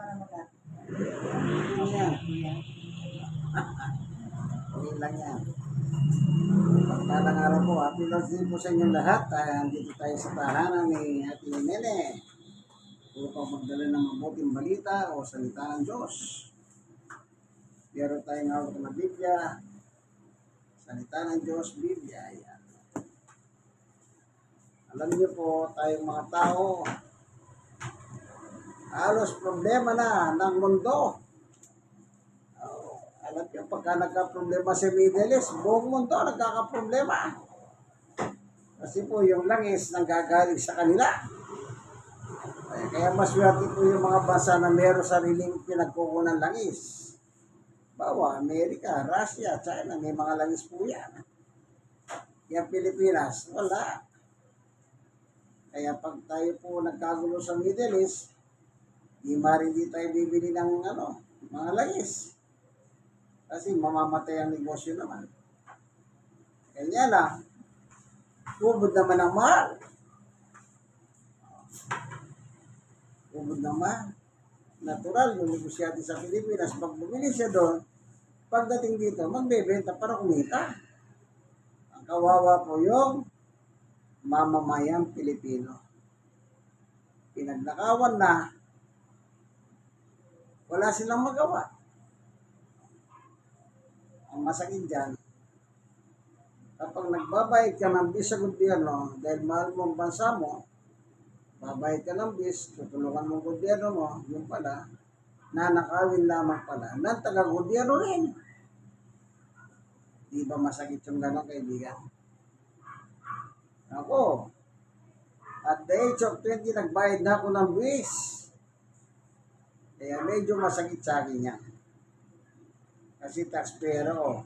Yan. Okay lang yan. Pagpalang araw po, happy birthday po sa inyong lahat. Andito tayo sa tahanan ni Ate Nene upang magdala ng mabuting balita o salita ng Diyos. Meron tayong hawak na Biblia, salita ng Diyos, Biblia. Yan. Alam niyo po, tayong mga tao, halos problema na ng mundo. Alam niyo, pagka nagka-problema sa Middle East, buong mundo nagkaka-problema. Kasi po yung langis nanggagaling sa kanila. Kaya maswerte po yung mga bansa na meron sariling pinagkukunan langis. Bawa, Amerika, Russia, China, may mga langis po yan. Yung Pilipinas, wala. Kaya pag tayo po nagkagulo sa Middle East, di tayo bibili ng mga langis. Kasi mamamatay ang negosyo naman. Kanya lang, ubod naman ang mahal. Ubod ng mahal. Natural, yung negosyante sa Pilipinas, pag bumili siya doon, pagdating dito, magbebenta para kumita. Ang kawawa po yung mamamayang Pilipino. Pinagnakawan na, wala silang magawa. Ang masakit dyan, kapag nagbabayad ka ng bis sa gobyerno, dahil mahal mo ang bansa mo, babayad ka ng bis, tutulungan mo ang gobyerno mo, yung pala, nanakawin lamang pala, ng taga-gobyerno rin. Di ba masakit yung gano'ng kaibigan? Ako, at the age of 20, nagbayad na ako ng bis. Kaya medyo masakit sa akin yan. Kasi taxpayer ako.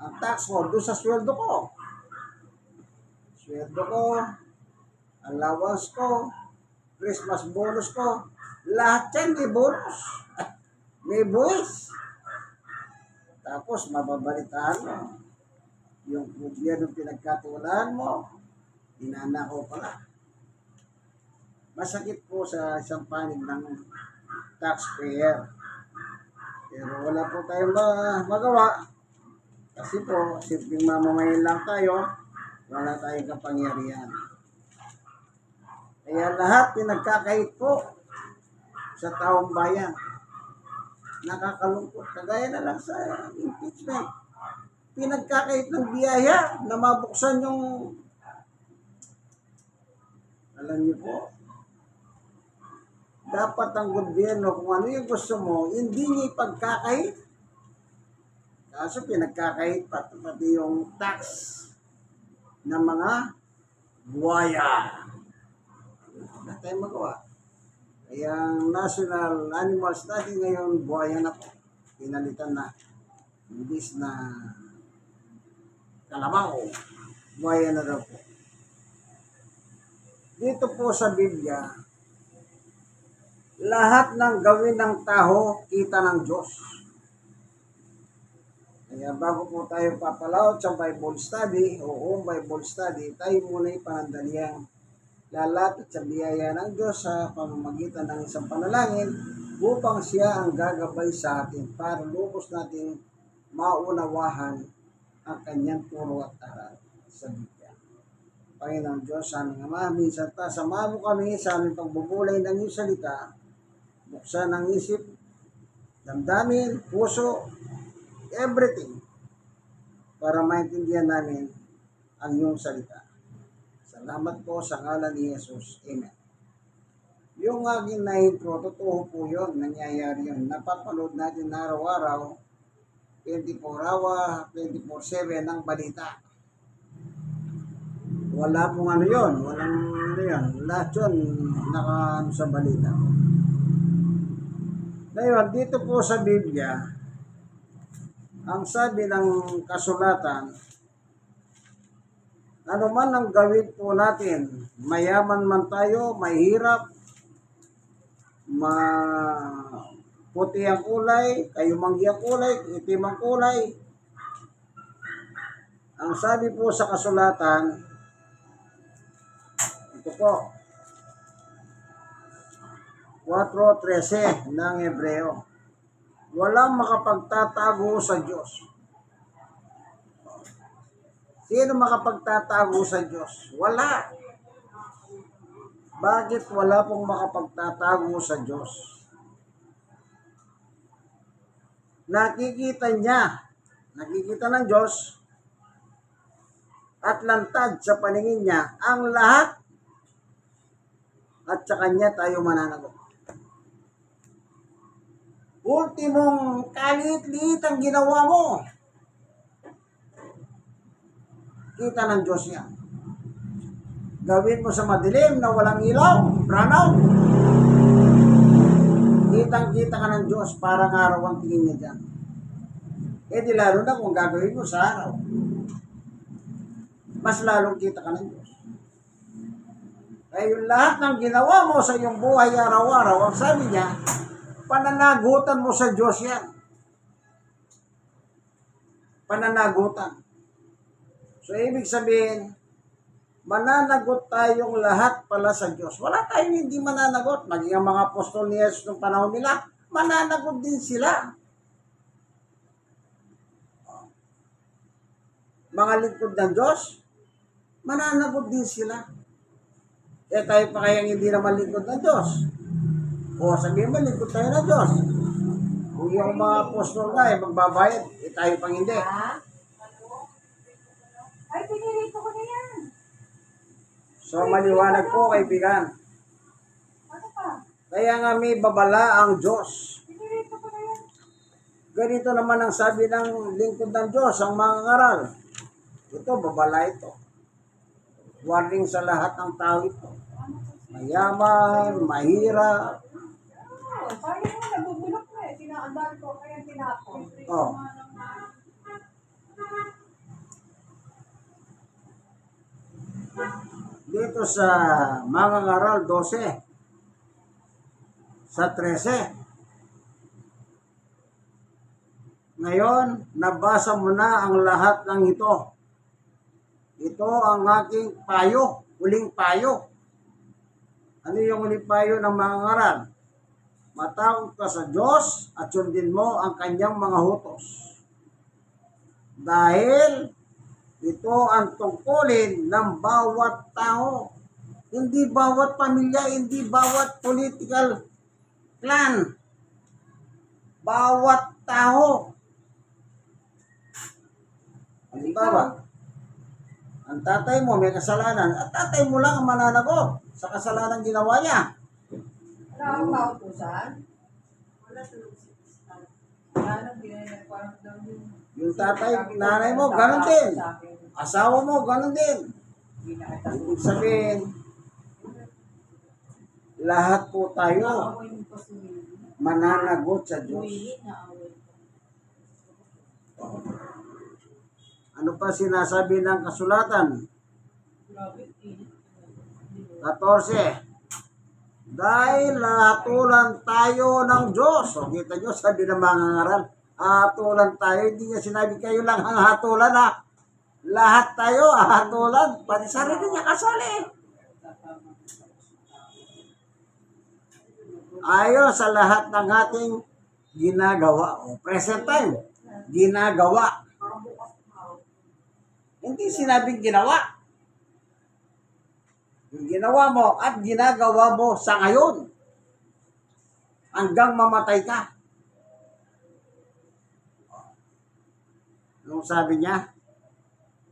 Ang tax ko, doon sa sweldo ko. Sweldo ko, allowance ko, Christmas bonus ko, lahat yan may bonus. May buwis. Tapos mababalitaan mo. Yung gobyerno pinagkatulaan mo, dinanakaw pala. Masakit po sa isang panig ng taxpayer. Pero wala po tayong magawa. Kasi po, simpleng mamamayan lang tayo, wala tayong kapangyarihan. Kaya lahat pinagkakait po sa taong bayan. Nakakalungkot. Kagaya na lang sa impeachment. Pinagkakait ng biyaya na mabuksan yung, alam niyo po, dapat ang gobyerno, kung ano yung gusto mo, hindi niya ipagkakait. Kaso pinagkakait pati yung tax ng mga buhaya. Wala tayong magawa. Kaya ang National Animal Study ngayon, buhaya na po. Pinalitan na. Imbis na kalabaw, buhaya na daw po. Dito po sa Biblia, lahat ng gawin ng tao, kita ng Diyos. Kaya bago po tayo papalaot sa Bible study, Bible study, tayo muna ipanandaliang lalapit sa biyaya ng Diyos sa pamamagitan ng isang panalangin upang siya ang gagabay sa atin para lubos nating maunawahan ang kanyang turo at aral sa Biblia. Panginoon Diyos, aming Ama, minsan samahan mo kami sa aming pagbubulay ng iyong salita. Buksan ang isip, damdamin, puso, everything para maintindihan namin ang iyong salita. Salamat po sa ngalan ni Jesus. Amen. Yung aking na-intro, totoo po yun, nangyayari yun. Napapanood natin na araw-araw, 24/7 ng balita. Wala pong yun, walang yun. Lahat yun sa balita. Ngayon, dito po sa Biblia, ang sabi ng kasulatan, ano man ang gawin po natin, mayaman man tayo, mahirap, puti ang kulay, kayumanggi ang kulay, itim ang kulay. Ang sabi po sa kasulatan, ito po, 4:13 ng Hebreo. Walang makapagtatago sa Diyos. Sino makapagtatago sa Diyos? Wala. Bakit wala pong makapagtatago sa Diyos? Nakikita ng Diyos at lantad sa paningin niya ang lahat at sa Kanya tayo mananagot. Ultimong kalit-liit ang ginawa mo. Kita ng Diyos yan. Gawin mo sa madilim na walang ilaw, brownout. Kitang-kita ka ng Diyos, parang araw ang tingin niya dyan. Di lalo na kung gagawin mo sa araw. Mas lalong kita ka ng Diyos. Kaya yung lahat ng ginawa mo sa iyong buhay araw-araw, ang sabi niya, pananagutan mo sa Diyos yan. Pananagutan. So, ibig sabihin, mananagot tayong lahat pala sa Diyos. Wala tayong hindi mananagot. Maging ang mga apostol ni Jesus ng panahon nila, mananagot din sila. Mga lingkod ng Diyos, mananagot din sila. Tayo pa kayang hindi naman lingkod ng Diyos. O sabihin mo, lingkod tayo ng Diyos. Kung yung mga apostol nga, magbabayad, tayo pang hindi. Ay, pinirito ko na yan. So, maliwanag po, kaibigan. Ano pa? Kaya nga may babala ang Diyos. Pinirito ko na yan. Ganito naman ang sabi ng lingkod ng Diyos, ang mga ngaral. Ito, babala ito. Warning sa lahat ng tao ito. Mayaman, mahirap. Parang yung nabubulok na eh. Tinaandar ko, kaya tinapon. Oh. Dito sa mga ngaral 12, sa 13. Ngayon, nabasa mo na ang lahat ng ito. Ito ang aking payo, huling payo. Ano yung huling payo ng mga ngaral? Matakot ka sa Diyos at sundin mo ang kanyang mga hutos. Dahil ito ang tungkulin ng bawat tao. Hindi bawat pamilya, hindi bawat political clan. Bawat tao. Halimbawa, ang tatay mo may kasalanan at tatay mo lang ang mananagot sa kasalanan ginawa niya. Wala akong mautusan. Wala tulog si Kristal. Wala nang binayad parang daw yun. Yung tatay, nanay mo, ganun din. Asawa mo, ganun din. Ibig sabihin, lahat po tayo mananagot sa Diyos. Ano pa sinasabi ng kasulatan? 14. Dahil hatulan tayo ng Diyos. O, kita nyo, sabi ng mga ngaral, hatulan tayo. Hindi niya sinabi kayo lang ang hatulan, ha? Lahat tayo, hatulan. Pati sarili niya kasali. Ayon sa lahat ng ating ginagawa. O, present time, ginagawa. Hindi sinabing ginawa. Yung ginawa mo at ginagawa mo sa ngayon. Hanggang mamatay ka. Anong sabi niya?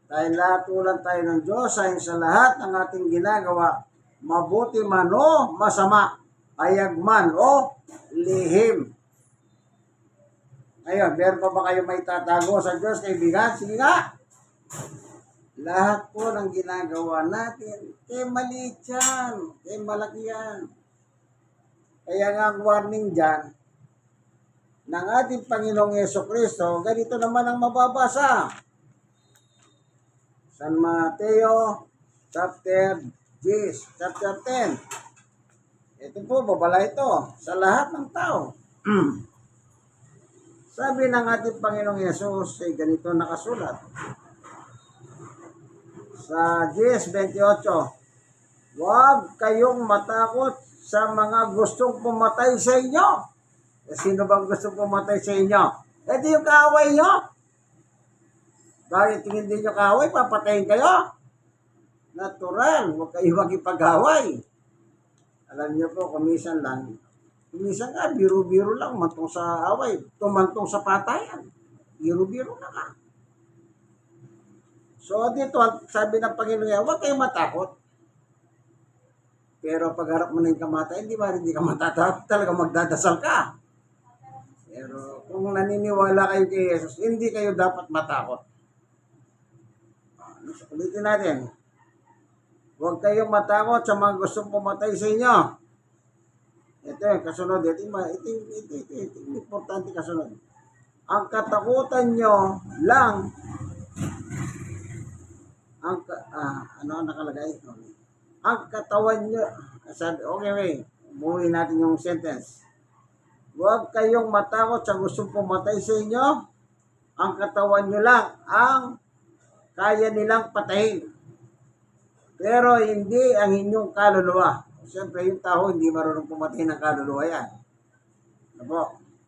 Dahil hatulan tayo ng Diyos ayon sa lahat ng ating ginagawa, mabuti man o masama, ayag man o lihim. Ngayon, meron pa ba kayo may tatago sa Diyos, kaibigan? Sige nga. Lahat po ng ginagawa natin, maliit yan, malaki yan. Kaya nga ang warning dyan, ng ating Panginoong Jesucristo, ganito naman ang mababasa. San Mateo, chapter 10. Ito po, babala ito sa lahat ng tao. Sabi ng ating Panginoong Yesus, ganito nakasulat. Sa 10:28, huwag kayong matakot sa mga gustong pumatay sa inyo. Eh, sino bang gustong pumatay sa inyo? Eh di yung kaaway nyo. Bakit tingin din nyo kaaway, papatayin kayo? Natural, huwag kayo magipag-away. Alam niyo po, kumisan nga, biro-biro lang, mantong sa away, tumantong sa patayan. Biro-biro na ka. So dito, sabi ng Panginoon, huwag kayong matakot. Pero pagharap mo na yung kamatayan, hindi ka matatakot, talaga magdadasal ka. Pero kung naniniwala kayo kay Jesus, hindi kayo dapat matakot. Ulitin natin. Huwag kayong matakot sa mga gustong pumatay sa inyo. Ito yung kasunod. Ito yung importante kasunod. Ang katakutan nyo lang, ano nakalagay? Ang katawan nyo, sabi, okay, buuin natin yung sentence. Huwag kayong matakot sa gustong pumatay sa inyo. Ang katawan nyo lang ang kaya nilang patayin. Pero hindi ang inyong kaluluwa. Siyempre, yung tao hindi marunong pumatay ng kaluluwa yan. Ano po?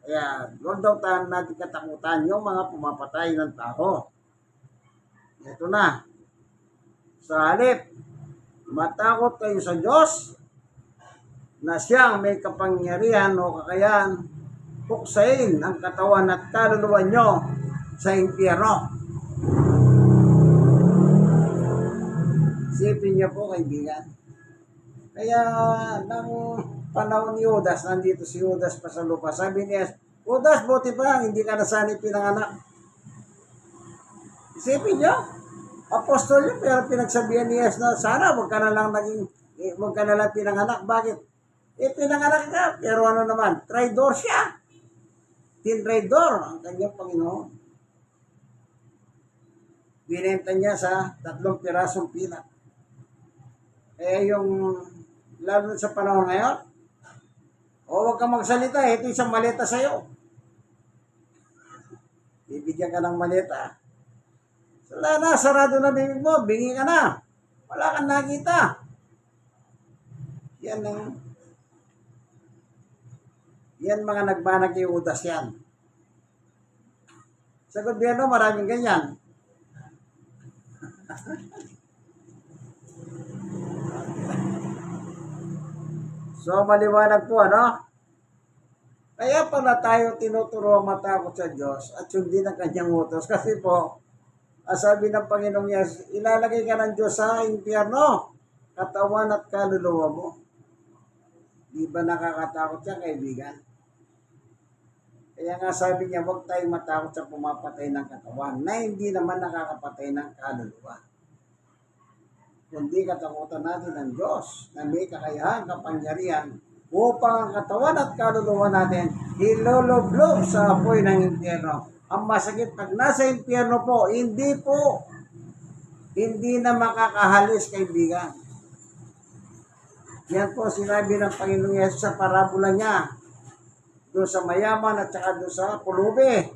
Kaya, huwag daw natin katakutan yung mga pumapatay ng tao. Ito na. Sa halip, matakot kayo sa Diyos na siyang may kapangyarihan o kakayahan puksain ang katawan at kaluluwa nyo sa impyerno. Isipin niyo po, kaibigan. Kaya, nang panahon ni Judas, nandito si Judas pa sa lupa, sabi niya, Judas, buti pa, hindi ka nasanay pinanganak. Isipin niyo, apostol yun, pero pinagsabihan ni Jesus na sana wag ka na lang pinanganak. Bakit? Pinanganak ka, pero ano naman, traidor siya. Tinraidor ang kanyang Panginoon. Binenta niya sa 3 pirasong peanut. Yung, lalo sa panahon ngayon, huwag kang magsalita, ito isang maleta sa'yo. Bibigyan ka ng maleta. Wala na, sarado na bibig mo, bingi ka na. Wala kang nakita. Yan mga nagbanag kay Judas yan. Sa gobyerno, maraming ganyan. So, maliwanag po, ano? Kaya pala tayo tinuturo matakot sa Diyos at sundin ang kanyang utos. Kasi po, sabi ng Panginoong Yesus, ilalagay ka ng Diyos sa impyerno, katawan at kaluluwa mo. Di ba nakakatakot siya, kaibigan? Kaya nga sabi niya, huwag tayong matakot sa pumapatay ng katawan na hindi naman nakakapatay ng kaluluwa. Kundi katakutan natin ng Diyos na may kakayahan, kapangyarihan upang ang katawan at kaluluwa natin iloloblob sa apoy ng impyerno. Ang masakit pag nasa impyerno po, hindi na makakahalis, kaibigan. Yan po sinabi ng Panginoong Yesus sa parabola niya doon sa mayaman at saka doon sa pulubi.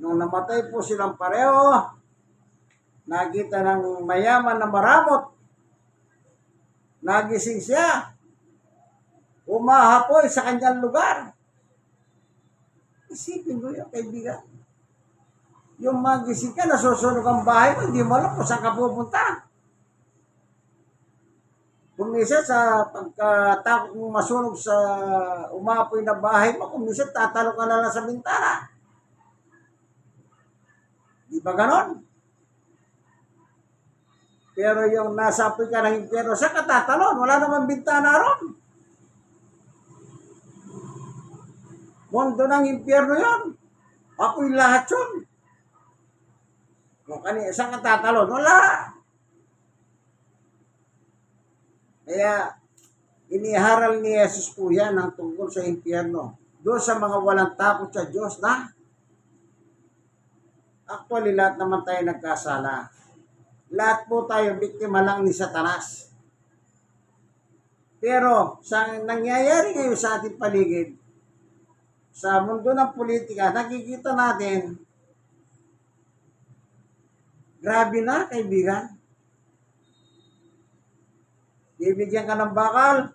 Nung namatay po silang pareho, nakita ng mayaman na maramot. Nagising siya. Umahapoy sa kanyang lugar. Isipin ko yung kaibigan. Yung magising ka, nasusunog ang bahay mo, hindi mo alam kung saan ka pupunta. Kumisa sa pagkatakot mong masunog sa umapoy na bahay mo, kumisa tatalo ka na lang sa bintana. Di ba ganon? Pero yung nasa apoy ka ng impyerno, saan ka tatalon? Wala naman bintana ron. Mundo ng impyerno yun. Apoy lahat yun. Saan ka tatalon? Wala. Kaya, iniharal ni Jesus po yan ang tungkol sa impyerno. Doon sa mga walang takot sa Diyos na actually lahat naman tayo nagkasala. Lahat po tayo biktima lang ni Satanas. Pero sa nangyayari ngayon sa ating paligid, sa mundo ng politika, nakikita natin, grabe na, kaibigan. Bibigyan ka ng bakal,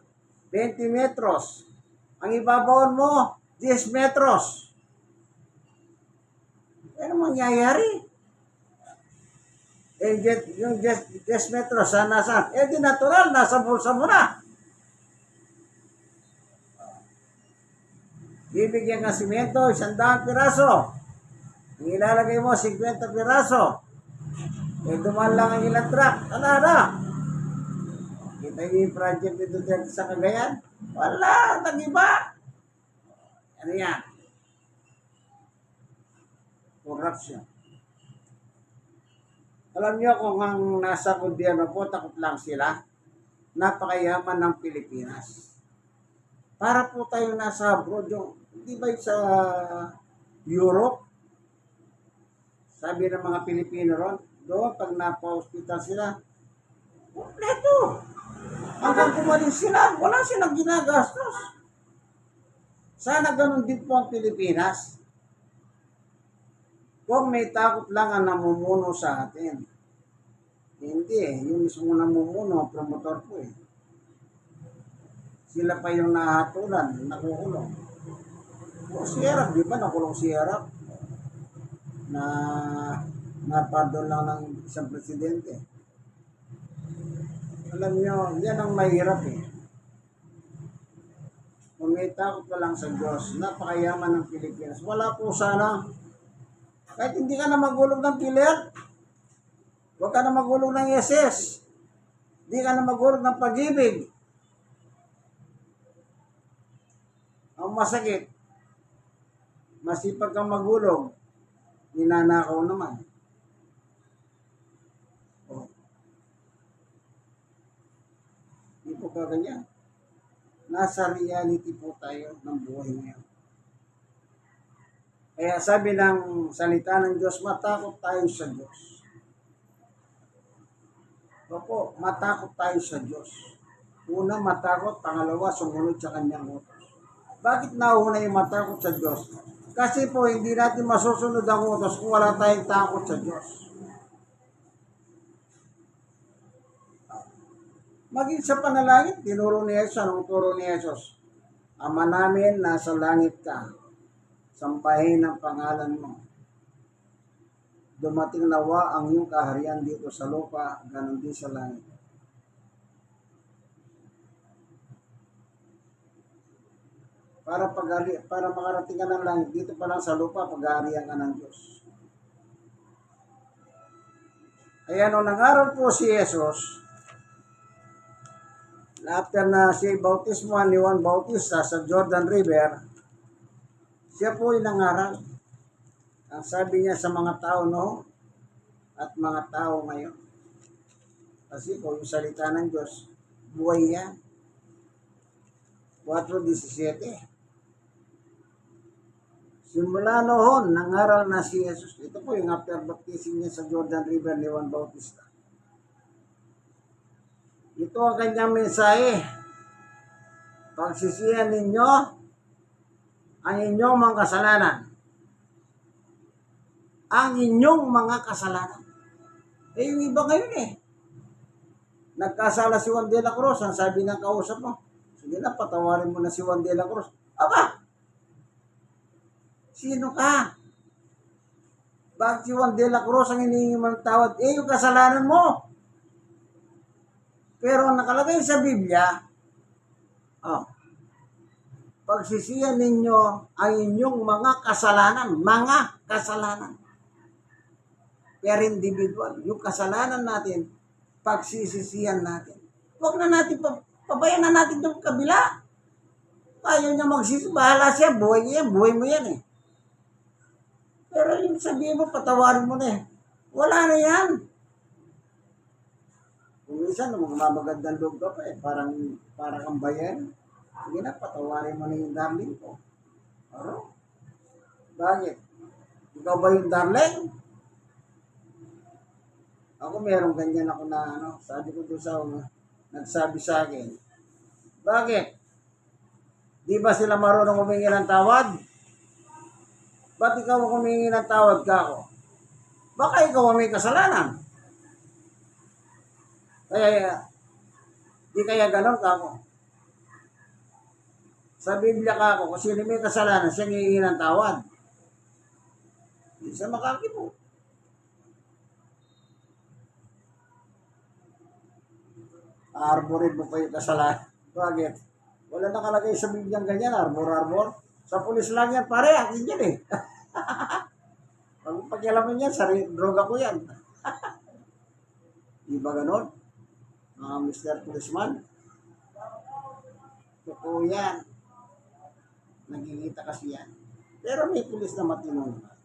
20 metros. Ang ibabaon mo, 10 metros. Ano mangyayari? Eh, yung 10 metros, nasa? Eh, di natural, nasa bulsa mo na. Bibigyan ka simento, 100 piraso. Ang ilalagay mo, 50 piraso. Eh, dumaan lang ang ilang truck. Na. Kita yung project ni Duterte sa Cagayan? Wala, nag-iba. Ano yan? Corruption. Alam niyo kung ang nasa gobyerno po, takot lang sila. Napakayaman ng Pilipinas. Para po tayo nasa abroad, yung, di ba sa Europe, sabi ng mga Pilipino ron, doon pag napa-hospital sila, kompleto. Hanggang kumalis sila, wala silang ginagastos. Sana ganun din po ang Pilipinas. Kung may takot lang ang namumuno sa atin. Hindi yung mismo namumuno, promotor po eh. Sila pa yung nahatulan, nakukulong. O si Erap, di ba nakulong si Erap? Na napardon lang ng isang presidente. Alam nyo, yan ang mahirap eh. Kung may takot ka lang sa Diyos, napakayaman ng Pilipinas. Wala po sana. Kahit hindi ka na magulog ng pilit, huwag ka na magulog ng SS. Hindi ka na magulog ng pag-ibig. Ang masakit, masipag kang magulog, ninanakaw naman. Oh. Hindi po ka ganyan. Nasa reality po tayo ng buhay ngayon. Kaya sabi ng salita ng Diyos, matakot tayo sa Diyos. Opo, matakot tayo sa Diyos. Una, matakot. Pangalawa, sumunod sa kanyang utos. Bakit nauna yung matakot sa Diyos? Kasi po, hindi natin masusunod ang utos kung wala tayong takot sa Diyos. Maging sa panalangin, tinuro ni Jesus, anong turo ni Jesus? Ama namin, nasa langit ka. Sampahin ang pangalan mo. Dumating nawa ang iyong kaharian dito sa lupa, ganun din sa langit. Para makarating ka ng langit, dito pa lang sa lupa, pag-aarihan ka ng Diyos. Kaya nung nangaral po si Jesus, after na siya bautismo ni Juan Bautista sa Jordan River, siya po ay nangaral. Ang sabi niya sa mga tao noon at mga tao ngayon. Kasi po yung salita ng Diyos, buhay yan. 4:17. Simula noon, nangaral na si Jesus. Ito po yung after baptism niya sa Jordan River ni Juan Bautista. Ito ang kanyang mensahe. Pagsisihan ninyo ang inyong mga kasalanan. Ang inyong mga kasalanan. Eh, yung iba ngayon eh. Nagkasala si Juan de la Cruz. Ang sabi ng kausap mo, sige na, patawarin mo na si Juan de la Cruz. Aba! Sino ka? Bakit si Juan de la Cruz ang hinihingi ng tawad? Eh, yung kasalanan mo. Pero nakalagay sa Biblia, pagsisihan ninyo ang inyong mga kasalanan. Mga kasalanan. Per individual. Yung kasalanan natin, pagsisisihan natin. Huwag na natin, pabayan na natin yung kabila. Ayaw niya magsisi, bahala siya, buhay niya yan, buhay mo yan eh. Pero yung sabihin mo, patawarin mo na eh. Wala na yan. Kung minsan, magandang loob ka pa eh, parang kang bayan. Sige na, patawarin mo na yung darling ko. Aro? Bakit? Ikaw ba yung darling? Ako meron ganyan ako na sabi ko doon sa nagsabi sa akin. Bakit? Di ba sila marunong humingi ng tawad? Ba't ikaw humingi ng tawad ka ako? Baka ikaw may kasalanan. Kaya, Di kaya ganon ka ako. Sa Biblia ka ako, kung sino may kasalanan, siya ngihingi ng tawad. Hindi siya makakipo. Arborin mo pa yung kasalanan. Bakit? Wala nakalagay sa Biblia ganyan, arbor. Sa pulis lang yan, pare, akin yan eh. Pag pagyalaman yan, droga ko yan. Di ba ganon? Mga Mr. Policeman. Totoo yan. Nagkikita kasi yan. Pero may pulis na matino naman.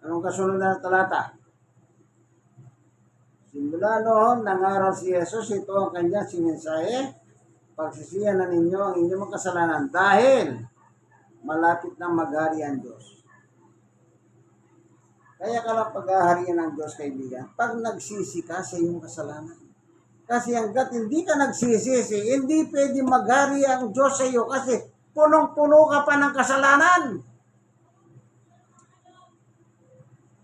Anong kasunod na talata? Simula noon, nangaral si Jesus, ito ang kanyang simensahe, pagsisihan na ninyo ang inyong kasalanan dahil malapit na maghari ang Diyos. Kaya ka lang paghaharian ng Diyos, kaibigan, pag nagsisi ka sa iyong kasalanan. Kasi hanggat hindi ka nagsisisi, hindi pwede maghari ang Diyos sa iyo kasi punong-puno ka pa ng kasalanan.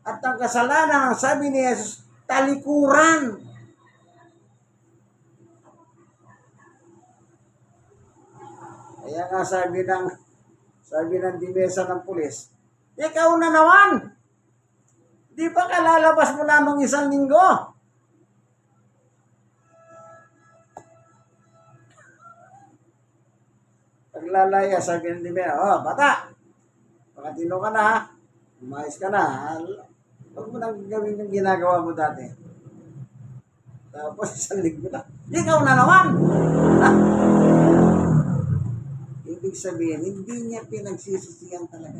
At ang kasalanan, ang sabi ni Jesus, talikuran. Kaya nga sabi ng dimesa ng pulis, ikaw na naman! Di ba kalalabas mo lamang isang linggo? Paglalaya, sabi ng dimesa, bata, pakatino ka na ha, umayos ka na ha. Huwag mo nang gawin yung ginagawa mo dati. Tapos isang linggo na, ikaw na naman! Ibig sabihin, hindi niya pinagsisisihan talaga.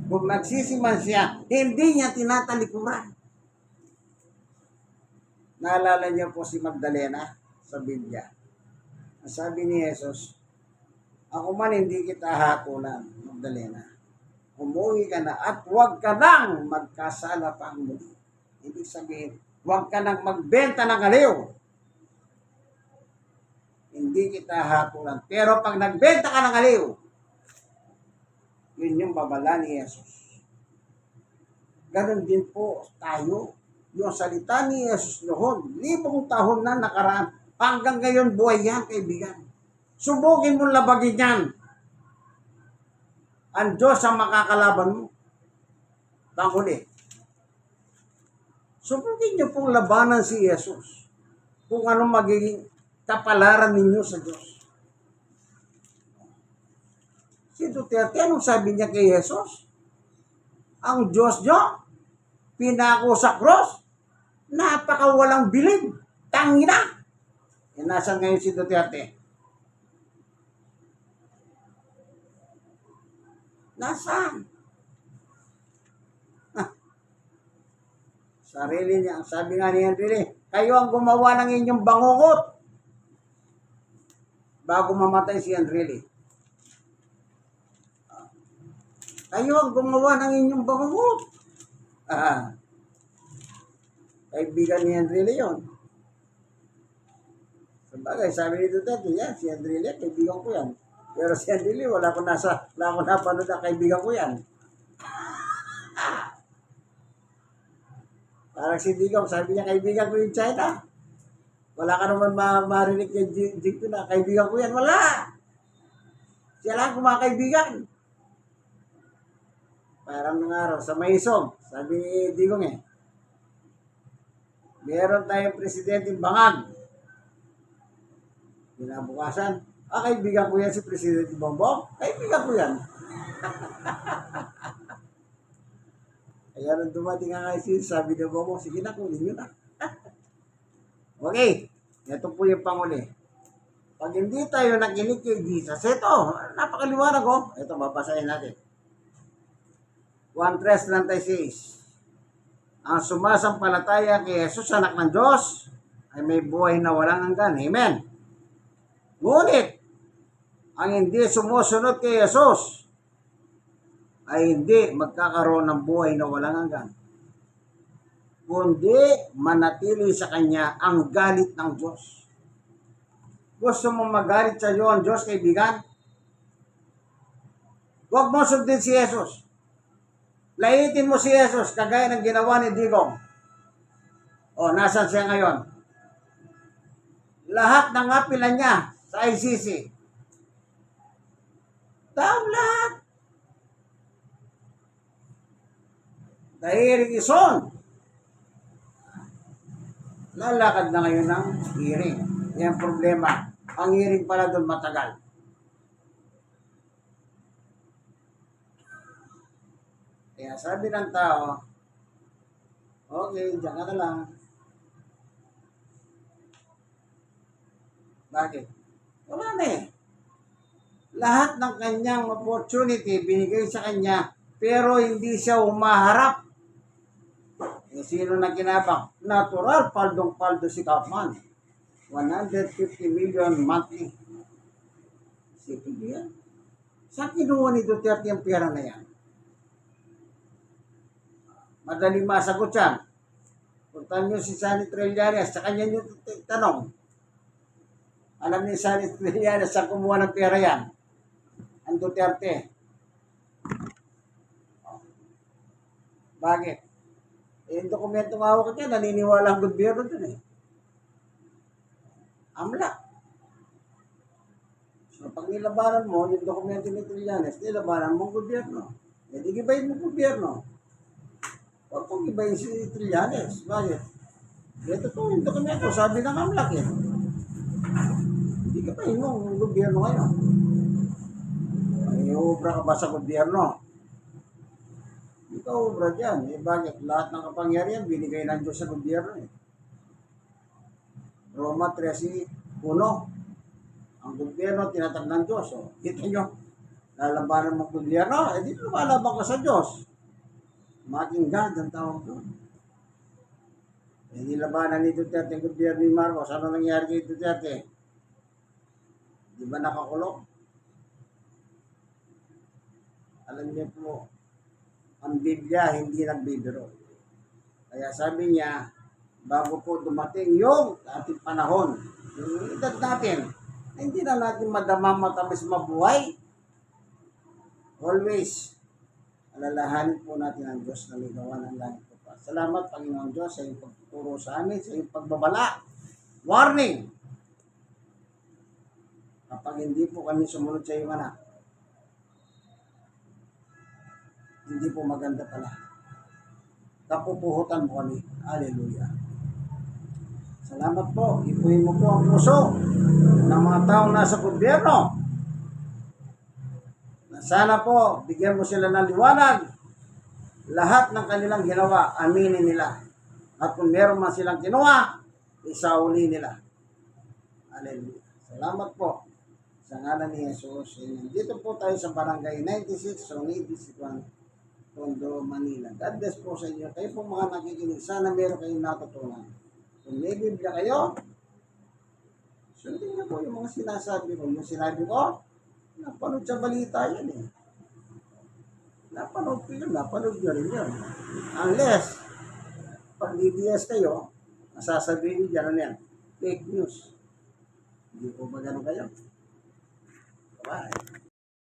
Kung nagsisiman siya, hindi niya tinatalikuran. Naalala niyo po si Magdalena sa Biblia. Sabi ni Jesus, ako man hindi kita hakulan, Magdalena. Umuwi ka na at huwag ka nang magkasala pang muli. Ibig sabihin, huwag ka nang magbenta ng aliw. Hindi kita hakulan. Pero pag nagbenta ka ng aliw, yun yung babala ni Jesus. Ganon din po tayo. Yung salita ni Jesus noon, 5,000 taon na nakaraan. Hanggang ngayon buhay yan, kaibigan. Subukin mong labagin yan. Ang Diyos ang makakalaban mo. Panghuli. Subukin niyo pong labanan si Jesus. Kung anong magiging kapalaran ninyo sa Diyos. Si Duterte, anong sabi niya kay Jesus? Ang Diyos niyo, pinako sa cross, napakawalang bilib, tangina. E nasan ngayon si Duterte? Nasaan? Sarili niya, sabi nga ni Henry, kayo ang gumawa ng inyong bangungot bago mamatay si Henry. Kayo ang gumawa ng inyong bangungot. Kaibigan ni Henry yun. Sabagay, sabi ni Duterte, yan, si Henry, kaibigan ko yan. Pero si Henry, wala ko napanood na kaibigan ko yan. Parang si Digong, sabi niya, kaibigan ko yung China. Wala ka naman marinig kay Jigto na, kaibigan ko yan. Wala! Siya lang kumakaibigan. Parang nung araw, sa Maisog, sabi ni Digong meron tayong presidenteng bangag. Kinabukasan, kaibigan ko yan si Presidente Bongbong. Kaibigan ko yan. Kaya nung dumating nga kayo, sabi ni Bongbong, sige na, kunin nyo na. Okay, ito po yung panguli. Pag hindi tayo nakinig kay Jesus, ito, napakaliwanag ko. Ito, babasahin natin. 1:36. Ang sumasampalataya kay Jesus, anak ng Diyos, ay may buhay na walang hanggan. Amen. Ngunit, ang hindi sumusunod kay Jesus, ay hindi magkakaroon ng buhay na walang hanggan. Kundi, manatili sa Kanya ang galit ng Diyos. Gusto mong magalit sa iyo ang Diyos, kaibigan? Huwag mo sundin si Jesus. Laitin mo si Jesus, kagaya ng ginawa ni Digong. O, nasan siya ngayon? Lahat ng apila niya sa ICC. Down lahat. The hearing is on. Lalakad na ngayon ng hearing. Yan problema. Ang hearing pala doon matagal. Kaya sabi ng tao, okay, diyan ka na lang. Bakit? Wala na eh. Lahat ng kanyang opportunity binigay sa kanya, pero hindi siya humaharap. Eh, sino na kinabang? Natural, paldong-paldo si Kaufman. 150 million monthly. Sige yan. Saan kinuha ni Duterte ang pera na yan? Madaling masagot yan. Puntan nyo si Sunny Trillanes, sa kanya nyo tanong. Alam ni Sunny Trillanes saan kumuha ng pera yan? Ang Duterte. Bakit? Eh, yung dokumentong hawak niya, naniniwala ang gobyerno dun eh. AMLA. So, pag nilabanan mo, yung dokumento ni Trillanes, nilabanan mo ang gobyerno. Eh, di gibayin mo ang gobyerno. Huwag kong gibayin si Trillanes. Bakit? Ito to, yung dokumento, sabi ng AMLA eh. Hindi gibayin mo ang gobyerno ngayon. Ay, obra ka ba sa gobyerno? Ikaw obra dyan. Eh, bakit? Lahat ng kapangyarihan, binigay ng Diyos sa gobyerno eh. Roma 13:1. Ang gobyerno tinatag ng Diyos. Oh. Kita nyo, lalabanan mo gobyerno, eh di lumalaban ka sa Diyos. Making God ang tawag doon. Eh nilabanan ni Duterte ang gobyerno ni Marcos. Ano nangyari kay Duterte? Di ba nakakulong? Alam niyo po, ang Biblia hindi nagbibiro. Kaya sabi niya, bago po dumating yung ating panahon, yung edad natin, hindi na natin madama matamis mabuhay. Always, alalahanin po natin ang Diyos na ligawan ng langit po pa. Salamat, Panginoon Diyos, sa iyong pagtuturo sa amin, sa iyong pagbabala. Warning! Kapag hindi po kami sumunod sa iyong anak, hindi po maganda pala. Kapupuhutan mo kami. Hallelujah. Salamat po. Ipuhin mo po ang puso ng mga taong nasa gobyerno. Na sana po, bigyan mo sila ng liwanag. Lahat ng kanilang ginawa, aminin nila. At kung meron man silang kinuha, isauli nila. Hallelujah. Salamat po. Sa ngalan ni Jesus. Dito po tayo sa Barangay 96, Sonid, District Tondo, Manila. God bless po sa inyo. Kayo po mga nakikinig. Sana meron kayong natutunan. Kung may Biblia kayo, sundin niyo po yung mga sinasabi ko. Yung sinabi ko, napanood sa balita yan eh. Napanood ko yun, napanood nyo rin yun. Unless, pag DDS kayo, masasabihin nyo dyan, ano yan? Fake news. Hindi po ba ganun kayo? Bye.